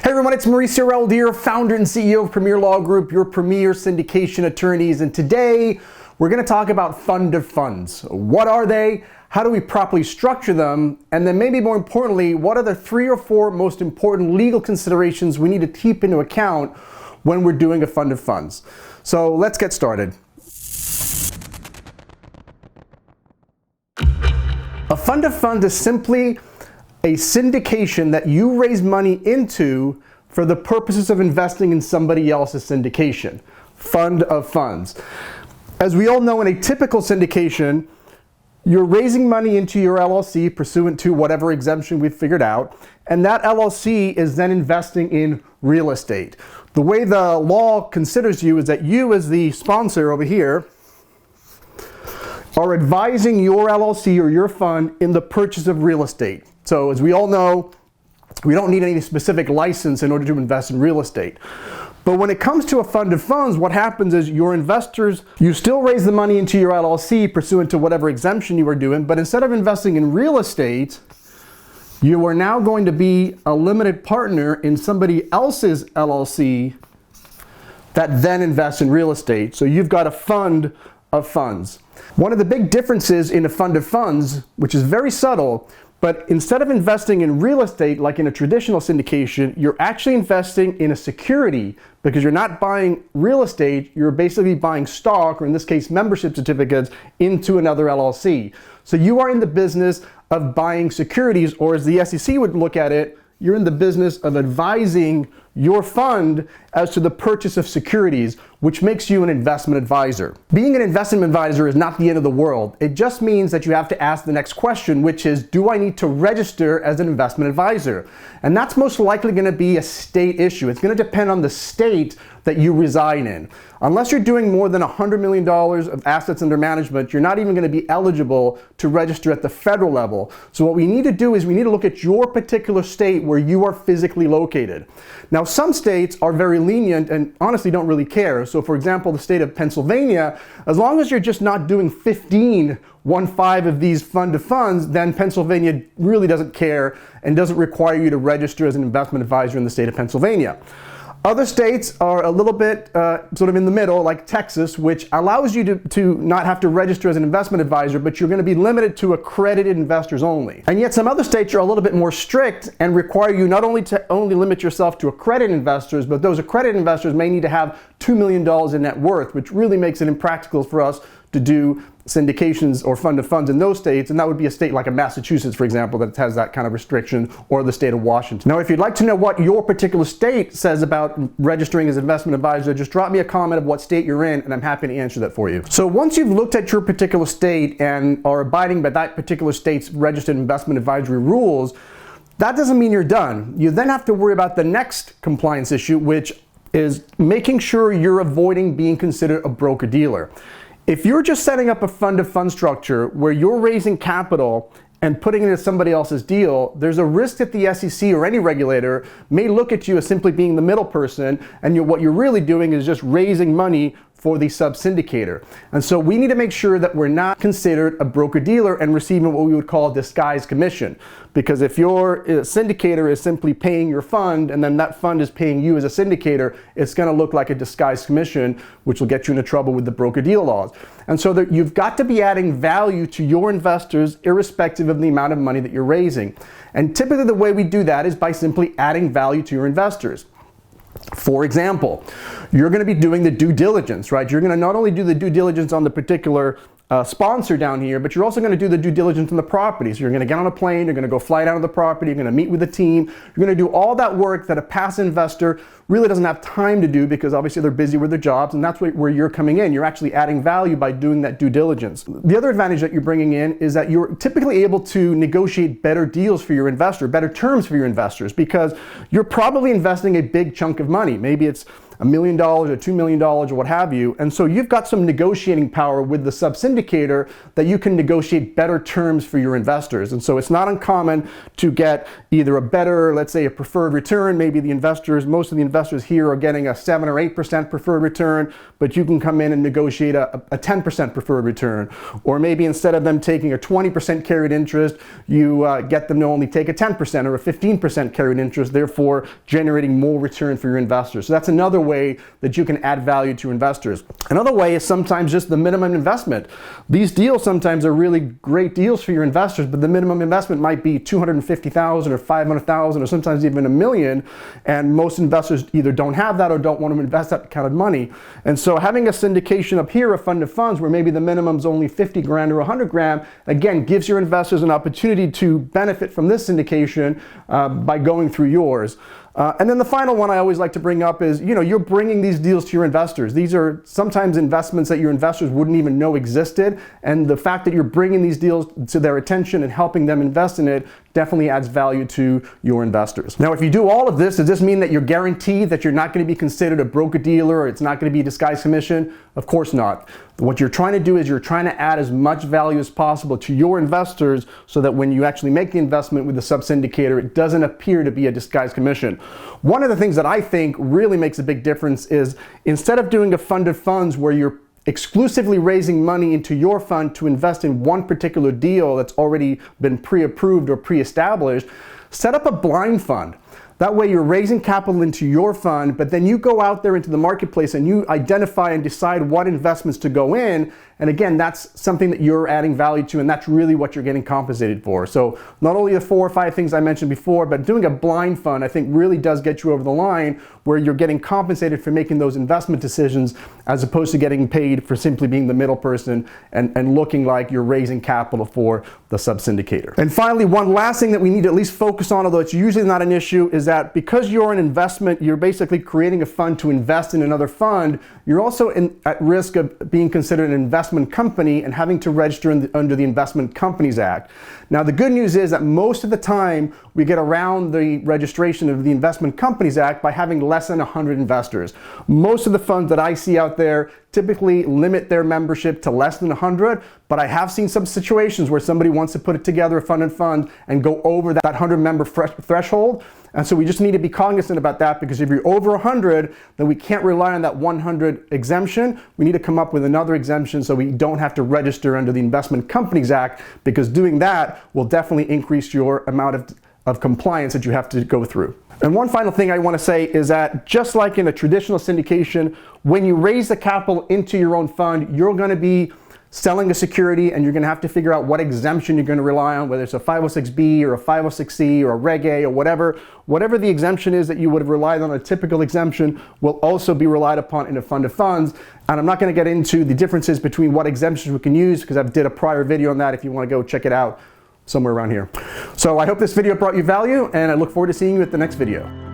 Hey everyone, it's Mauricio Rauld here, founder and CEO of Premier Law Group, your premier syndication attorneys. And today we're going to talk about fund of funds. What are they? How do we properly structure them? And then maybe more importantly, what are the 3 or 4 most important legal considerations we need to keep into account when we're doing a fund of funds? So let's get started. A fund of funds is simply a syndication that you raise money into for the purposes of investing in somebody else's syndication. Fund of funds. As we all know, in a typical syndication, you're raising money into your LLC pursuant to whatever exemption we've figured out, and that LLC is then investing in real estate. The way the law considers you is that you, as the sponsor over here, are advising your LLC or your fund in the purchase of real estate. So as we all know, we don't need any specific license in order to invest in real estate. But when it comes to a fund of funds, what happens is your investors, you still raise the money into your LLC pursuant to whatever exemption you are doing, but instead of investing in real estate, you are now going to be a limited partner in somebody else's LLC that then invests in real estate. So you've got a fund of funds. One of the big differences in a fund of funds, which is very subtle, but instead of investing in real estate like in a traditional syndication, you're actually investing in a security, because you're not buying real estate, you're basically buying stock, or in this case membership certificates, into another LLC. So you are in the business of buying securities, or as the SEC would look at it, you're in the business of advising your fund as to the purchase of securities, which makes you an investment advisor. Being an investment advisor is not the end of the world. It just means that you have to ask the next question, which is, do I need to register as an investment advisor? And that's most likely going to be a state issue. It's going to depend on the state that you reside in. Unless you're doing more than $100 million of assets under management, you're not even going to be eligible to register at the federal level. So what we need to do is we need to look at your particular state where you are physically located. Now, some states are very lenient and honestly don't really care. So for example, the state of Pennsylvania, as long as you're just not doing 15 of these fund of funds, then Pennsylvania really doesn't care and doesn't require you to register as an investment advisor in the state of Pennsylvania. Other states are a little bit sort of in the middle, like Texas, which allows you to not have to register as an investment advisor, but you're going to be limited to accredited investors only. And yet some other states are a little bit more strict and require you not only to limit yourself to accredited investors, but those accredited investors may need to have $2 million in net worth, which really makes it impractical for us to do syndications or fund of funds in those states, and that would be a state like a Massachusetts, for example, that has that kind of restriction, or the state of Washington. Now, if you'd like to know what your particular state says about registering as investment advisor, just drop me a comment of what state you're in, and I'm happy to answer that for you. So once you've looked at your particular state and are abiding by that particular state's registered investment advisory rules, that doesn't mean you're done. You then have to worry about the next compliance issue, which is making sure you're avoiding being considered a broker-dealer. If you're just setting up a fund of fund structure where you're raising capital and putting it into somebody else's deal, there's a risk that the SEC or any regulator may look at you as simply being the middle person, and what you're really doing is just raising money for the sub-syndicator. And so we need to make sure that we're not considered a broker-dealer and receiving what we would call disguised commission. Because if your syndicator is simply paying your fund and then that fund is paying you as a syndicator, it's going to look like a disguised commission, which will get you into trouble with the broker-dealer laws. And so that you've got to be adding value to your investors irrespective of the amount of money that you're raising. And typically the way we do that is by simply adding value to your investors. For example, you're going to be doing the due diligence, right? You're going to not only do the due diligence on the particular sponsor down here, but you're also going to do the due diligence on the property. So you're going to get on a plane, you're going to go fly down to the property, you're going to meet with the team, you're going to do all that work that a passive investor really doesn't have time to do, because obviously they're busy with their jobs, and that's where you're coming in. You're actually adding value by doing that due diligence. The other advantage that you're bringing in is that you're typically able to negotiate better deals for your investor, better terms for your investors, because you're probably investing a big chunk of money. Maybe it's $1 million or $2 million or what have you. And so you've got some negotiating power with the sub-syndicator that you can negotiate better terms for your investors. And so it's not uncommon to get either a better, let's say a preferred return. Maybe the investors, most of the investors here are getting a 7 or 8% preferred return, but you can come in and negotiate a 10% preferred return. Or maybe instead of them taking a 20% carried interest, you get them to only take a 10% or a 15% carried interest, therefore generating more return for your investors. So that's another way that you can add value to investors. Another way is sometimes just the minimum investment. These deals sometimes are really great deals for your investors, but the minimum investment might be $250,000 or $500,000 or sometimes even $1 million, and most investors either don't have that or don't want to invest that kind of money. And so having a syndication up here, a fund of funds where maybe the minimum's only 50 grand or 100 grand, again, gives your investors an opportunity to benefit from this syndication by going through yours. And then the final one I always like to bring up is, you're bringing these deals to your investors. These are sometimes investments that your investors wouldn't even know existed. And the fact that you're bringing these deals to their attention and helping them invest in it definitely adds value to your investors. Now, if you do all of this, does this mean that you're guaranteed that you're not going to be considered a broker-dealer or it's not going to be a disguised commission? Of course not. What you're trying to do is you're trying to add as much value as possible to your investors so that when you actually make the investment with the sub-syndicator, it doesn't appear to be a disguised commission. One of the things that I think really makes a big difference is instead of doing a fund of funds where you're exclusively raising money into your fund to invest in one particular deal that's already been pre-approved or pre-established, set up a blind fund. That way you're raising capital into your fund, but then you go out there into the marketplace and you identify and decide what investments to go in. And again, that's something that you're adding value to, and that's really what you're getting compensated for. So not only the 4 or 5 things I mentioned before, but doing a blind fund, I think really does get you over the line where you're getting compensated for making those investment decisions as opposed to getting paid for simply being the middle person and looking like you're raising capital for the sub-syndicator. And finally, one last thing that we need to at least focus on, although it's usually not an issue, is that because you're an investment, you're basically creating a fund to invest in another fund, you're also at risk of being considered an investment company and having to register under the Investment Companies Act. Now, the good news is that most of the time we get around the registration of the Investment Companies Act by having less than 100 investors. Most of the funds that I see out there typically limit their membership to less than 100, but I have seen some situations where somebody wants to put together a fund and fund and go over that 100 member threshold. And so we just need to be cognizant about that, because if you're over 100, then we can't rely on that 100 exemption. We need to come up with another exemption so we don't have to register under the Investment Companies Act, because doing that will definitely increase your amount of compliance that you have to go through. And one final thing I want to say is that just like in a traditional syndication, when you raise the capital into your own fund, you're going to be selling a security and you're going to have to figure out what exemption you're going to rely on, whether it's a 506B or a 506C or a Reg A or whatever the exemption is that you would have relied on. A typical exemption will also be relied upon in a fund of funds. And I'm not going to get into the differences between what exemptions we can use, because I've did a prior video on that if you want to go check it out somewhere around here. So I hope this video brought you value, and I look forward to seeing you at the next video.